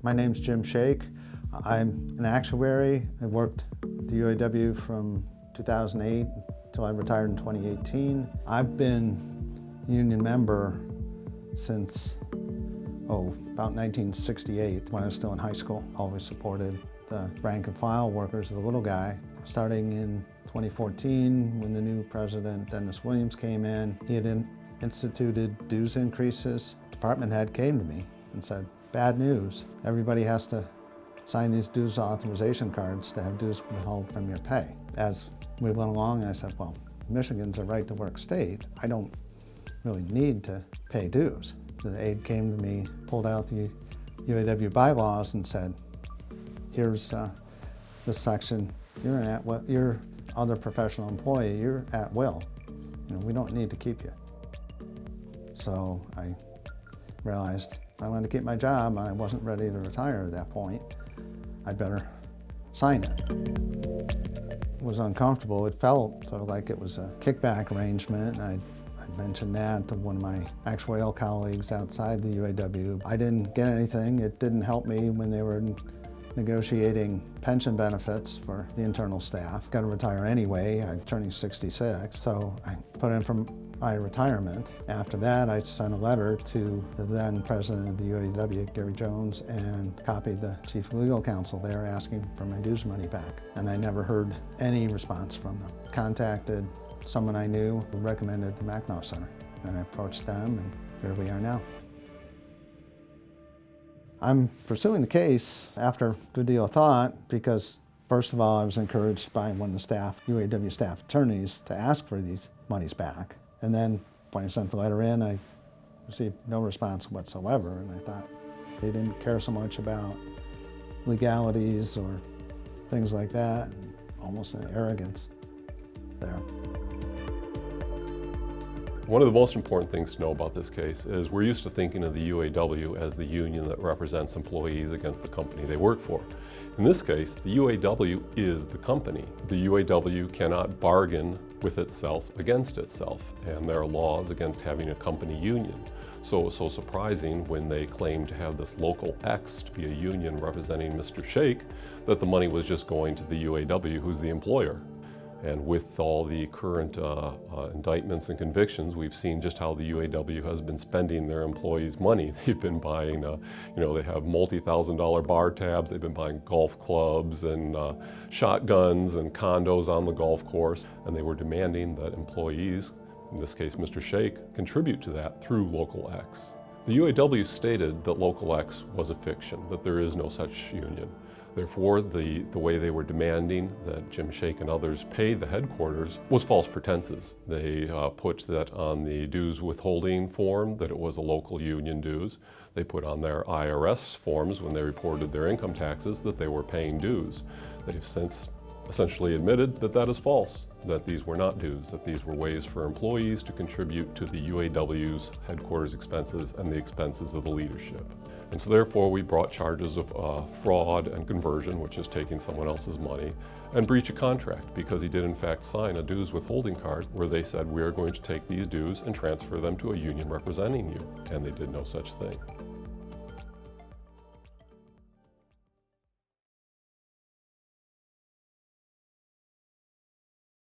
My name's Jim Shake. I'm an actuary. I worked at the UAW from 2008 until I retired in 2018. I've been a union member since, about 1968 when I was still in high school. Always supported the rank and file workers, the little guy. Starting in 2014, when the new president, Dennis Williams, came in, he had instituted dues increases. The department head came to me and said, bad news, everybody has to sign these dues authorization cards to have dues withheld from your pay. As we went along, I said, well, Michigan's a right to work state. I don't really need to pay dues. The aide came to me, pulled out the UAW bylaws and said, here's this section, you're other professional employee, you're at will. We don't need to keep you. So I realized if I wanted to keep my job and I wasn't ready to retire at that point, I'd better sign it. It was uncomfortable. It felt sort of like it was a kickback arrangement. I mentioned that to one of my actuarial colleagues outside the UAW. I didn't get anything. It didn't help me when they were negotiating pension benefits for the internal staff. Got to retire anyway. I'm turning 66, so I put in for my retirement. After that, I sent a letter to the then president of the UAW, Gary Jones, and copied the chief legal counsel there asking for my dues money back. And I never heard any response from them. Contacted someone I knew who recommended the Mackinac Center, and I approached them, and here we are now. I'm pursuing the case after a good deal of thought because, first of all, I was encouraged by one of the staff, UAW staff attorneys, to ask for these monies back. And then when I sent the letter in, I received no response whatsoever, and I thought they didn't care so much about legalities or things like that, and almost an arrogance there. One of the most important things to know about this case is we're used to thinking of the UAW as the union that represents employees against the company they work for. In this case, the UAW is the company. The UAW cannot bargain with itself against itself, and there are laws against having a company union. So it was so surprising when they claimed to have this local X to be a union representing Mr. Shake that the money was just going to the UAW, who's the employer. And with all the current indictments and convictions, we've seen just how the UAW has been spending their employees' money. They've been buying, they have multi-$1,000 bar tabs. They've been buying golf clubs and shotguns and condos on the golf course. And they were demanding that employees, in this case Mr. Shake, contribute to that through Local X. The UAW stated that Local X was a fiction, that there is no such union. Therefore, the way they were demanding that Jim Shake and others pay the headquarters was false pretenses. They put that on the dues withholding form, that it was a local union dues. They put on their IRS forms when they reported their income taxes that they were paying dues. They've since essentially admitted that that is false, that these were not dues, that these were ways for employees to contribute to the UAW's headquarters expenses and the expenses of the leadership. And so therefore we brought charges of fraud and conversion, which is taking someone else's money, and breach of contract, because he did in fact sign a dues withholding card where they said we are going to take these dues and transfer them to a union representing you, and they did no such thing.